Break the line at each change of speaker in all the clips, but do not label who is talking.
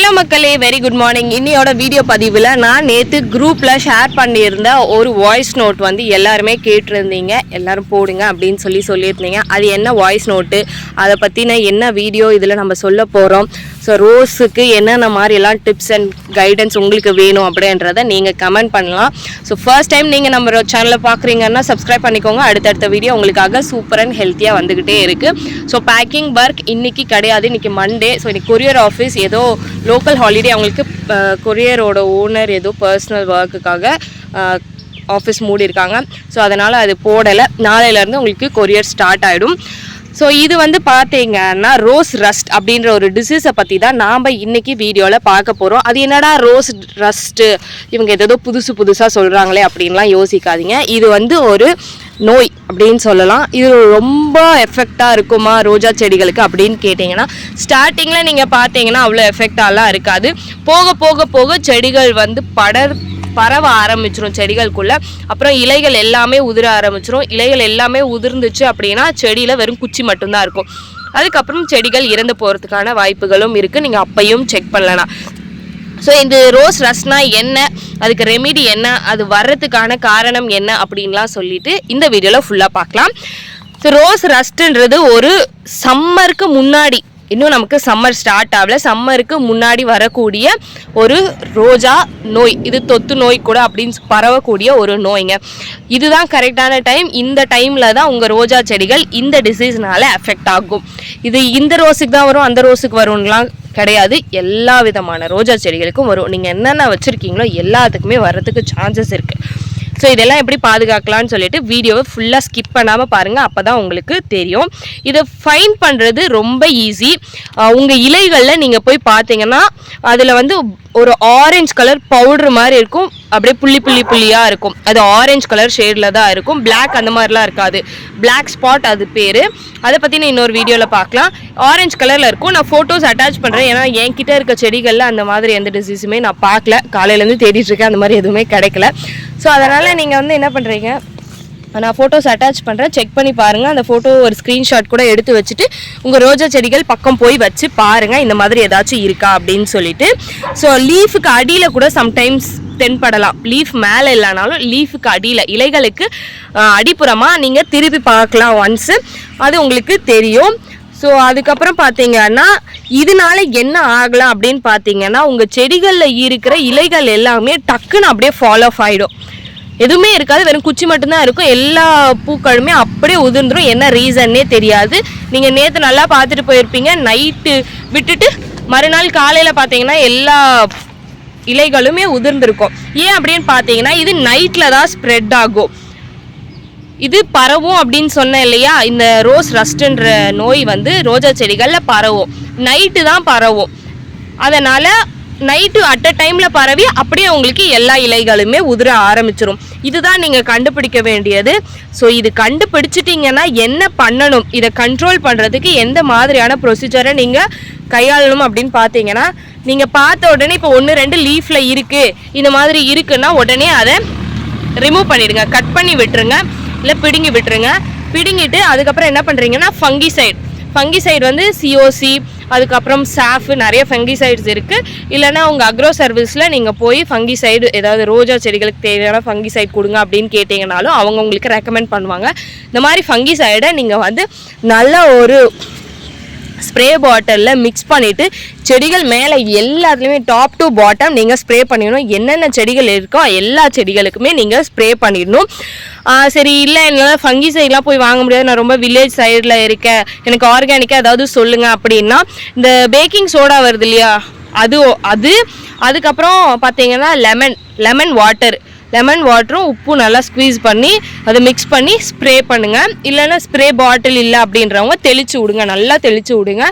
Hello மக்களே, very good morning. இன்னையோட video பதிவில் நான் நேற்று குரூப்பில் ஷேர் பண்ணியிருந்த ஒரு வாய்ஸ் நோட் வந்து எல்லாருமே கேட்டிருந்தீங்க. எல்லாரும் போடுங்க அப்படின்னு சொல்லியிருந்தீங்க. அது என்ன வாய்ஸ் நோட்டு, அதை பற்றின என்ன வீடியோ இதில் நம்ம சொல்ல போகிறோம். ஸோ ரோஸுக்கு என்னென்ன மாதிரிலாம் டிப்ஸ் அண்ட் கைடன்ஸ் உங்களுக்கு வேணும் அப்படின்றத நீங்கள் கமெண்ட் பண்ணலாம். ஸோ ஃபர்ஸ்ட் டைம் நீங்கள் நம்ம சேனலை பார்க்குறீங்கன்னா சப்ஸ்கிரைப் பண்ணிக்கோங்க. அடுத்தடுத்த வீடியோ உங்களுக்காக சூப்பர் அண்ட் ஹெல்த்தியாக வந்துக்கிட்டே இருக்குது. ஸோ பேக்கிங் ஒர்க் இன்றைக்கி கிடையாது, இன்றைக்கி மண்டே. ஸோ இன்றைக்கி கொரியர் ஆஃபீஸ் ஏதோ லோக்கல் ஹாலிடே, அவங்களுக்கு கொரியரோட ஓனர் ஏதோ பர்சனல் ஒர்க்குக்காக ஆஃபீஸ் மூடியிருக்காங்க. ஸோ அதனால் அது போடலை. நாளையிலேருந்து உங்களுக்கு கொரியர் ஸ்டார்ட் ஆகிடும். ஸோ இது வந்து பார்த்தீங்கன்னா ரோஸ் ரஸ்ட் அப்படின்ற ஒரு டிசீஸை பற்றி தான் நாம் இன்றைக்கி வீடியோவில் பார்க்க போகிறோம். அது என்னடா ரோஸ் ரஸ்ட்டு, இவங்க ஏதோ புதுசாக சொல்கிறாங்களே அப்படின்லாம் யோசிக்காதீங்க. இது வந்து ஒரு நோய் அப்படின்னு சொல்லலாம். இது ரொம்ப எஃபெக்டாக இருக்குமா ரோஜா செடிகளுக்கு அப்படின்னு கேட்டிங்கன்னா, ஸ்டார்டிங்கில் நீங்கள் பார்த்தீங்கன்னா அவ்வளோ எஃபெக்டாலாம் இருக்காது. போக போக போக செடிகள் வந்து பரவ ஆரம்பிச்சிடும் செடிகளுக்குள்ள. அப்புறம் இலைகள் எல்லாமே உதிர ஆரம்பிச்சிடும். இலைகள் எல்லாமே உதிர்ந்துச்சு அப்படின்னா செடியில் வெறும் குச்சி மட்டும்தான் இருக்கும். அதுக்கப்புறம் செடிகள் இறந்து போகிறதுக்கான வாய்ப்புகளும் இருக்குது. நீங்கள் அப்பையும் செக் பண்ணலாம். ஸோ இந்த ரோஸ் ரஸ்ட்னா என்ன, அதுக்கு ரெமிடி என்ன, அது வர்றதுக்கான காரணம் என்ன அப்படின்லாம் சொல்லிட்டு இந்த வீடியோவில் ஃபுல்லாக பார்க்கலாம். ஸோ ரோஸ் ரஸ்ட்டுன்றது ஒரு சம்மருக்கு முன்னாடி, இன்னும் நமக்கு சம்மர் ஸ்டார்ட் ஆகல, சம்மருக்கு முன்னாடி வரக்கூடிய ஒரு ரோஜா நோய். இது தொத்து நோய் கூட அப்படின்னு பரவக்கூடிய ஒரு நோய்ங்க. இதுதான் கரெக்டான டைம். இந்த டைமில் தான் உங்கள் ரோஜா செடிகள் இந்த டிசீஸ்னால அஃபெக்ட் ஆகும். இது இந்த ரோஸுக்கு தான் வரும், அந்த ரோஸுக்கு வரும்லாம் கிடையாது. எல்லா விதமான ரோஜா செடிகளுக்கும் வரும். நீங்கள் என்னென்ன வச்சுருக்கீங்களோ எல்லாத்துக்குமே வர்றதுக்கு சான்சஸ் இருக்குது. ஸோ இதெல்லாம் எப்படி பாதுகாக்கலான்னு சொல்லிட்டு வீடியோவை ஃபுல்லாக ஸ்கிப் பண்ணாமல் பாருங்கள், அப்போ தான் உங்களுக்கு தெரியும். இதை ஃபைன் பண்ணுறது ரொம்ப ஈஸி. உங்கள் இலைகளில் நீங்கள் போய் பார்த்தீங்கன்னா அதில் வந்து ஒரு ஆரஞ்சு கலர் பவுட்ரு மாதிரி இருக்கும். அப்படியே புள்ளியாக இருக்கும். அது ஆரஞ்சு கலர் ஷேடில் தான் இருக்கும். பிளாக் அந்த மாதிரிலாம் இருக்காது. பிளாக் ஸ்பாட் அது பேர். அதை பற்றி நான் இன்னொரு வீடியோவில் பார்க்கலாம். ஆரஞ்சு கலரில் இருக்கும். நான் ஃபோட்டோஸ் அட்டாச் பண்ணுறேன். ஏன்னா என்கிட்ட இருக்க செடிகளில் அந்த மாதிரி எந்த டிசீஸுமே நான் பார்க்கல. காலையிலேருந்து தேடிட்டுருக்கேன், அந்த மாதிரி எதுவுமே கிடைக்கல. ஸோ அதனால் நீங்கள் வந்து என்ன பண்ணுறீங்க, நான் ஃபோட்டோஸ் அட்டாச் பண்ணுறேன், செக் பண்ணி பாருங்கள். அந்த ஃபோட்டோ ஒரு ஸ்க்ரீன்ஷாட் கூட எடுத்து வச்சுட்டு உங்கள் ரோஜா செடிகள் பக்கம் போய் வச்சு பாருங்கள், இந்த மாதிரி ஏதாச்சும் இருக்கா அப்படின்னு சொல்லிட்டு. ஸோ லீஃபுக்கு அடியில் கூட சம்டைம்ஸ் தென்படலாம். லீஃப் மேலே இல்லைனாலும் லீஃபுக்கு அடியில், இலைகளுக்கு அடிப்புறமாக நீங்கள் திருப்பி பார்க்கலாம் ஒன்ஸு, அது உங்களுக்கு தெரியும். ஸோ அதுக்கப்புறம் பார்த்தீங்கன்னா இதனால என்ன ஆகலாம் அப்படின்னு பார்த்தீங்கன்னா, உங்கள் செடிகளில் இருக்கிற இலைகள் எல்லாமே டக்குன்னு அப்படியே ஃபால் ஆஃப் ஆகிடும். எதுவுமே இருக்காது, வெறும் குச்சி மட்டும்தான் இருக்கும். எல்லா பூக்களுமே அப்படியே உதிர்ந்துடும். என்ன ரீசன்னே தெரியாது. நீங்கள் நேற்று நல்லா பார்த்துட்டு போயிருப்பீங்க, நைட்டு விட்டுட்டு மறுநாள் காலையில் பார்த்தீங்கன்னா எல்லா இலைகளுமே உதிர்ந்துருக்கும். ஏன் அப்படின்னு பார்த்தீங்கன்னா, இது நைட்டில் தான் ஸ்ப்ரெட் ஆகும். இது பரவும் அப்படின்னு சொன்னேன் இல்லையா. இந்த ரோஸ் ரஸ்ட்ன்ற நோய் வந்து ரோஜா செடிகளில் பரவும், நைட்டு தான் பரவும். அதனால் நைட்டு அட் அ டைமில் பரவி அப்படியே உங்களுக்கு எல்லா இலைகளுமே உதிர ஆரம்பிச்சிடும். இதுதான் நீங்கள் கண்டுபிடிக்க வேண்டியது. ஸோ இது கண்டுபிடிச்சிட்டிங்கன்னா என்ன பண்ணணும், இதை கண்ட்ரோல் பண்ணுறதுக்கு எந்த மாதிரியான ப்ரொசீஜரை நீங்கள் கையாளணும் அப்படின்னு பார்த்தீங்கன்னா, நீங்கள் பார்த்த உடனே இப்போ 1-2 லீஃபில் இருக்குது, இந்த மாதிரி இருக்குன்னா உடனே அதை ரிமூவ் பண்ணிவிடுங்க. கட் பண்ணி விட்டுருங்க, இல்லை பிடுங்கி விட்டுருங்க. பிடுங்கிட்டு அதுக்கப்புறம் என்ன பண்ணுறீங்கன்னா, ஃபங்கிசைடு வந்து சிஓசி, அதுக்கப்புறம் சாஃபு, நிறைய ஃபங்கிசைட்ஸ் இருக்குது. இல்லைனா உங்கள் அக்ரோ சர்வீஸில் நீங்கள் போய் ஃபங்கிசைடு, ஏதாவது ரோஜா செடிகளுக்கு தேவையான ஃபங்கிசைட் கொடுங்க அப்படின்னு கேட்டிங்கனாலும் அவங்க உங்களுக்கு ரெக்கமெண்ட் பண்ணுவாங்க. இந்த மாதிரி ஃபங்கிசைடை நீங்கள் வந்து நல்ல ஒரு ஸ்ப்ரே பாட்டிலில் மிக்ஸ் பண்ணிவிட்டு செடிகள் மேலே எல்லாத்துலேயுமே டாப் டு பாட்டம் நீங்கள் ஸ்ப்ரே பண்ணிடணும். என்னென்ன செடிகள் இருக்கோ எல்லா செடிகளுக்குமே நீங்கள் ஸ்ப்ரே பண்ணிடணும். சரி, இல்லை என்னால் ஃபங்கிசைட்லாம் போய் வாங்க முடியாது, நான் ரொம்ப வில்லேஜ் சைடில் இருக்கேன், எனக்கு ஆர்கானிக்காக ஏதாவது சொல்லுங்கள் அப்படின்னா, இந்த பேக்கிங் சோடா வருது இல்லையா, அது அதுக்கப்புறம் பார்த்தீங்கன்னா லெமன் வாட்டரும் உப்பும் நல்லா ஸ்க்வீஸ் பண்ணி அதை மிக்ஸ் பண்ணி ஸ்ப்ரே பண்ணுங்கள். இல்லைன்னா ஸ்ப்ரே பாட்டில் இல்லை அப்படின்றவங்க தெளித்து விடுங்க, நல்லா தெளித்து விடுங்க.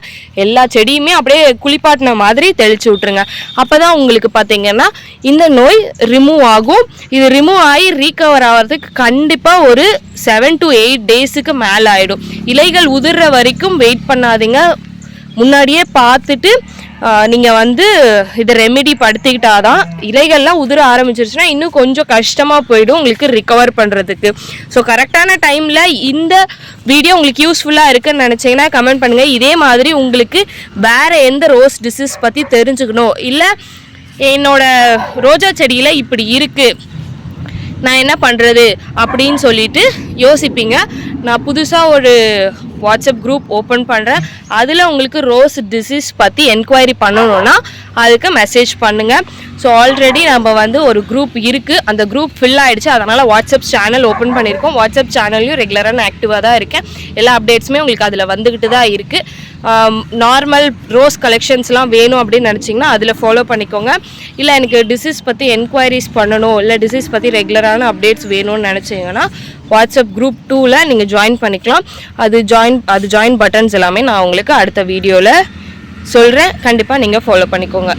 எல்லா செடியுமே அப்படியே குளிப்பாட்டின மாதிரி தெளித்து விட்ருங்க. அப்போ தான் உங்களுக்கு பார்த்தீங்கன்னா இந்த நோய் ரிமூவ் ஆகும். இது ரிமூவ் ஆகி ரீகவர் ஆகிறதுக்கு கண்டிப்பாக ஒரு 7 to 8 டேஸுக்கு மேலே ஆகிடும். இலைகள் உதிர்ற வரைக்கும் வெயிட் பண்ணாதீங்க. முன்னாடியே பார்த்துட்டு நீங்கள் வந்து இதை ரெமெடி படுத்திக்கிட்டாதான் இலைகள்லாம் உதிர ஆரம்பிச்சிருச்சுன்னா இன்னும் கொஞ்சம் கஷ்டமாக போயிடும் உங்களுக்கு ரிகவர் பண்ணுறதுக்கு. ஸோ கரெக்டான டைமில் இந்த வீடியோ உங்களுக்கு யூஸ்ஃபுல்லாக இருக்குன்னு நினச்சிங்கன்னா கமெண்ட் பண்ணுங்கள். இதே மாதிரி உங்களுக்கு வேறு எந்த ரோஸ் டிசீஸ் பற்றி தெரிஞ்சுக்கணும், இல்லை என்னோட ரோஜா செடியில் இப்படி இருக்குது நான் என்ன பண்ணுறது அப்படின்னு சொல்லிட்டு யோசிப்பீங்க. நான் புதுசாக ஒரு வாட்ஸ்அப் குரூப் ஓப்பன் பண்ணுறேன். அதில் உங்களுக்கு ரோஸ் டிசீஸ் பற்றி என்கொயரி பண்ணணுன்னா அதுக்கு மெசேஜ் பண்ணுங்கள். ஸோ ஆல்ரெடி நம்ம வந்து ஒரு குரூப் இருக்குது, அந்த குரூப் ஃபில் ஆகிடுச்சு. அதனால் வாட்ஸ்அப் சேனல் ஓப்பன் பண்ணியிருக்கோம். வாட்ஸ்அப் சேனல்லையும் ரெகுலராக நான் ஆக்டிவாக தான் இருக்கேன். எல்லா அப்டேட்ஸுமே உங்களுக்கு அதில் வந்துக்கிட்டு தான் இருக்குது. நார்மல் ரோஸ் கலெக்ஷன்ஸ்லாம் வேணும் அப்படின்னு நினச்சிங்கன்னா அதில் ஃபாலோ பண்ணிக்கோங்க. இல்லை எனக்கு டிசீஸ் பற்றி என்கொயரிஸ் பண்ணணும், இல்லை டிசீஸ் பற்றி ரெகுலரான அப்டேட்ஸ் வேணும்னு நினச்சிங்கன்னா வாட்ஸ்அப் குரூப் 2ல் நீங்கள் ஜாயின் பண்ணிக்கலாம். அது ஜாயின் பட்டன்ஸ் எல்லாமே நான் உங்களுக்கு அடுத்த வீடியோவில் சொல்கிறேன். கண்டிப்பாக நீங்கள் ஃபாலோ பண்ணிக்கோங்க.